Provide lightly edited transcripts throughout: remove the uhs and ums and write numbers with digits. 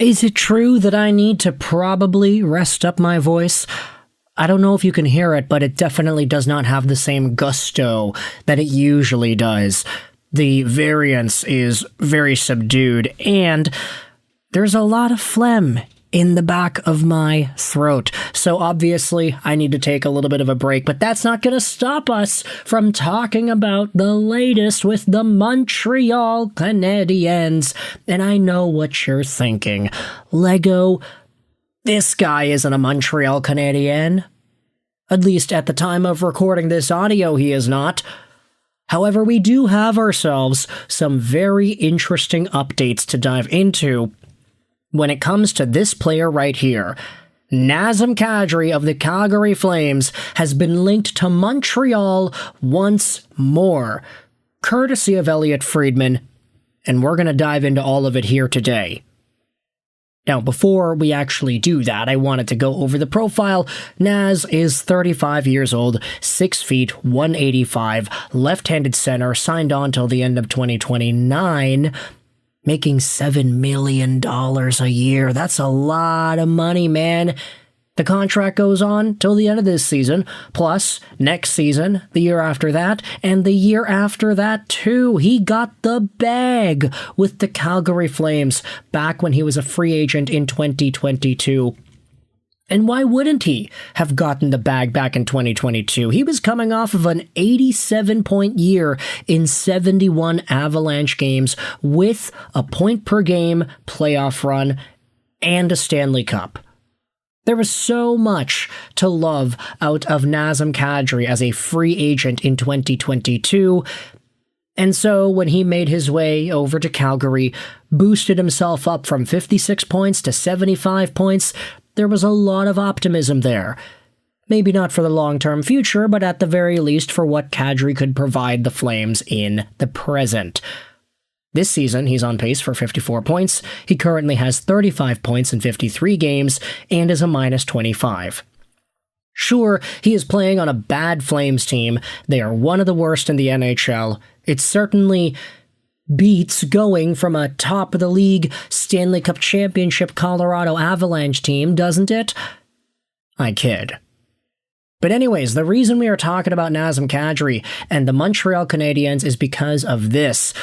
Is it true that I need to probably rest up my voice? I don't know if you can hear it, but it definitely does not have the same gusto that it usually does. The variance is very subdued, and there's a lot of phlegm in the back of my throat. So obviously, I need to take a little bit of a break, but that's not going to stop us from talking about the latest with the Montreal Canadiens. And I know what you're thinking. Lego, this guy isn't a Montreal Canadien. At least at the time of recording this audio, he is not. However, we do have ourselves some very interesting updates to dive into when it comes to this player right here. Nazem Kadri of the Calgary Flames has been linked to Montreal once more, courtesy of Elliotte Friedman, and we're going to dive into all of it here today. Now, before we actually do that, I wanted to go over the profile. Naz is 35 years old, 6 feet, 185, left-handed center, signed on till the end of 2029, making $7 million a year. That's a lot of money, man. The contract goes on till the end of this season, plus next season, the year after that, and the year after that too. He got the bag with the Calgary Flames back when he was a free agent in 2022. And why wouldn't he have gotten the bag back in 2022? He was coming off of an 87-point year in 71 Avalanche games with a point-per-game playoff run and a Stanley Cup. There was so much to love out of Nazem Kadri as a free agent in 2022. And so when he made his way over to Calgary, boosted himself up from 56 points to 75 points, there was a lot of optimism there. Maybe not for the long-term future, but at the very least for what Kadri could provide the Flames in the present. This season, he's on pace for 54 points. He currently has 35 points in 53 games and is a minus 25. Sure, he is playing on a bad Flames team. They are one of the worst in the NHL. It certainly beats going from a top-of-the-league Stanley Cup Championship Colorado Avalanche team, doesn't it? I kid. But anyways, the reason we are talking about Nazem Kadri and the Montreal Canadiens is because of this.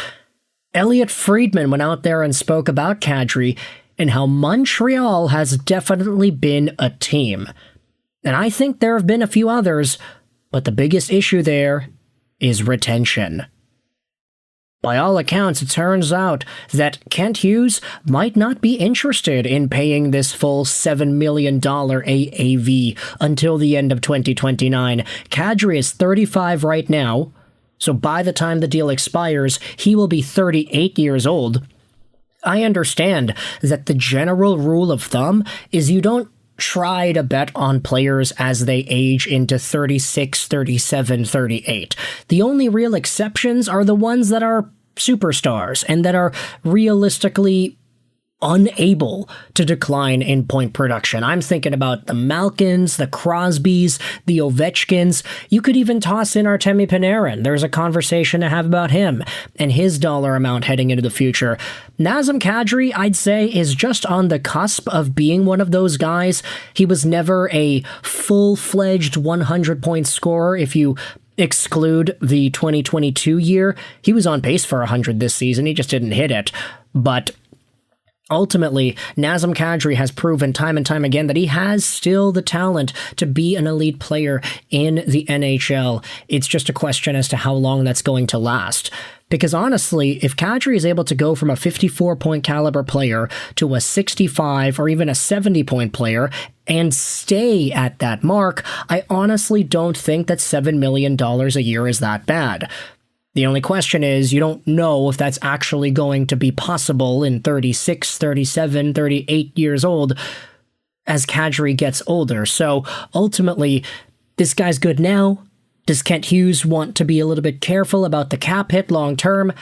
Elliotte Friedman went out there and spoke about Kadri and how Montreal has definitely been a team. And I think there have been a few others, but the biggest issue there is retention. By all accounts, it turns out that Kent Hughes might not be interested in paying this full $7 million AAV until the end of 2029. Kadri is 35 right now, so by the time the deal expires, he will be 38 years old. I understand that the general rule of thumb is you don't try to bet on players as they age into 36, 37, 38. The only real exceptions are the ones that are superstars and that are realistically unable to decline in point production. I'm thinking about the Malkins, the Crosbys, the Ovechkins. You could even toss in Artemi Panarin. There's a conversation to have about him and his dollar amount heading into the future. Nazem Kadri, I'd say, is just on the cusp of being one of those guys. He was never a full-fledged 100-point scorer. If you exclude the 2022 year, he was on pace for 100 this season. He just didn't hit it. But ultimately, Nazem Kadri has proven time and time again that he has still the talent to be an elite player in the NHL. It's just a question as to how long that's going to last. Because honestly, if Kadri is able to go from a 54-point caliber player to a 65 or even a 70-point player and stay at that mark, I honestly don't think that $7 million a year is that bad. The only question is, you don't know if that's actually going to be possible in 36, 37, 38 years old as Kadri gets older. So ultimately, this guy's good now. Does Kent Hughes want to be a little bit careful about the cap hit long term?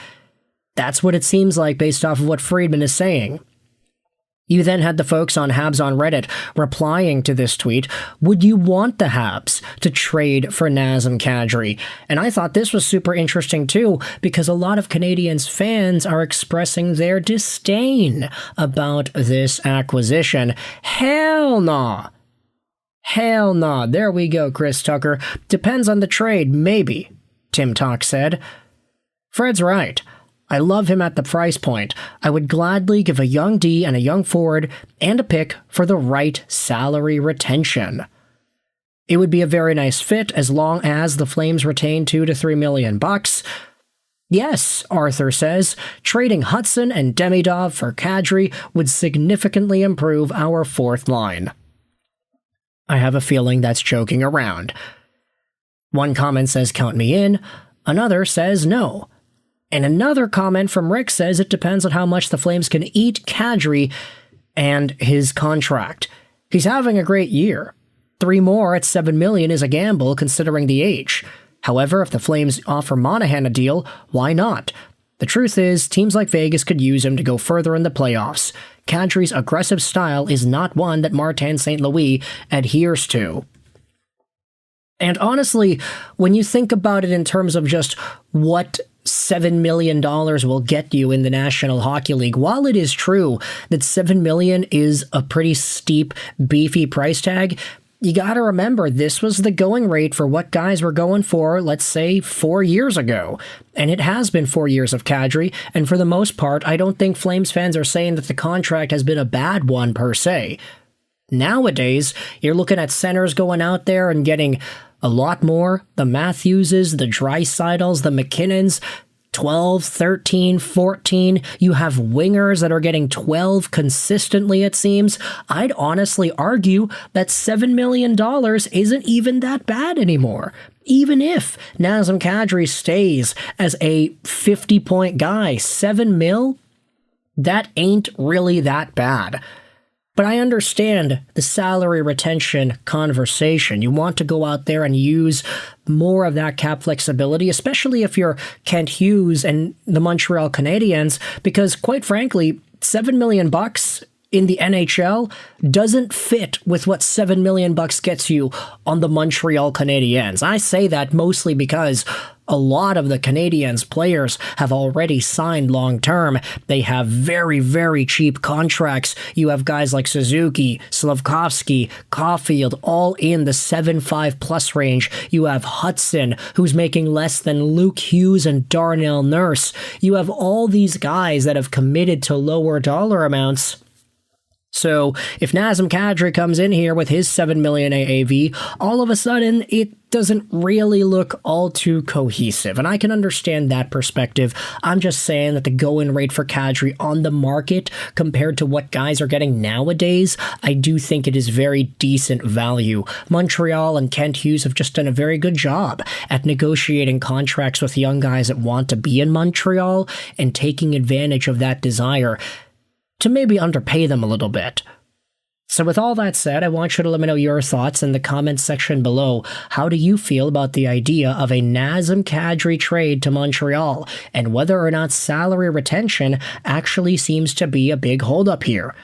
That's what it seems like based off of what Friedman is saying. You then had the folks on Habs on Reddit replying to this tweet, would you want the Habs to trade for Nazem Kadri? And I thought this was super interesting too, because a lot of Canadiens fans are expressing their disdain about this acquisition. Hell nah. Hell nah. There we go, Chris Tucker. Depends on the trade, maybe, Tim Talk said. Fred's right. I love him at the price point. I would gladly give a young D and a young forward and a pick for the right salary retention. It would be a very nice fit as long as the Flames retain $2 to $3 million. Yes, Arthur says, trading Hudson and Demidov for Kadri would significantly improve our fourth line. I have a feeling that's joking around. One comment says count me in, another says no. And another comment from Rick says it depends on how much the Flames can eat Kadri and his contract. He's having a great year. 3 more at $7 million is a gamble considering the age. However, if the Flames offer Monahan a deal, why not? The truth is, teams like Vegas could use him to go further in the playoffs. Kadri's aggressive style is not one that Martin St. Louis adheres to. And honestly, when you think about it in terms of just what $7 million will get you in the National Hockey League, while it is true that $7 million is a pretty steep, beefy price tag, you gotta remember this was the going rate for what guys were going for, let's say, 4 years ago. And it has been 4 years of Kadri, and for the most part, I don't think Flames fans are saying that the contract has been a bad one per se. Nowadays, you're looking at centers going out there and getting a lot more. The Matthewses, the Dreisaitl's, the McKinnons, 12, 13, 14. You have wingers that are getting 12 consistently, it seems. I'd honestly argue that $7 million isn't even that bad anymore. Even if Nazem Kadri stays as a 50-point guy, $7 million, that ain't really that bad. But I understand the salary retention conversation. You want to go out there and use more of that cap flexibility, especially if you're Kent Hughes and the Montreal Canadiens, because quite frankly, $7 million in the NHL doesn't fit with what $7 million gets you on the Montreal Canadiens. I say that mostly because a lot of the Canadiens players have already signed long-term. They have very, very cheap contracts. You have guys like Suzuki, Slavkovsky, Caulfield, all in the 7.5 plus range. You have Hudson, who's making less than Luke Hughes and Darnell Nurse. You have all these guys that have committed to lower dollar amounts. So if Nazem Kadri comes in here with his $7 million AAV, all of a sudden it doesn't really look all too cohesive. And I can understand that perspective. I'm just saying that the going rate for Kadri on the market compared to what guys are getting nowadays, I do think it is very decent value. Montreal and Kent Hughes have just done a very good job at negotiating contracts with young guys that want to be in Montreal and taking advantage of that desire to maybe underpay them a little bit. So with all that said, I want you to let me know your thoughts in the comments section below. How do you feel about the idea of a Nazem Kadri trade to Montreal, and whether or not salary retention actually seems to be a big holdup here?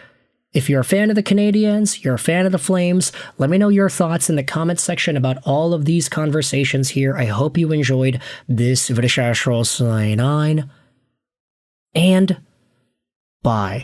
If you're a fan of the Canadiens, you're a fan of the Flames, let me know your thoughts in the comments section about all of these conversations here. I hope you enjoyed this video. And bye.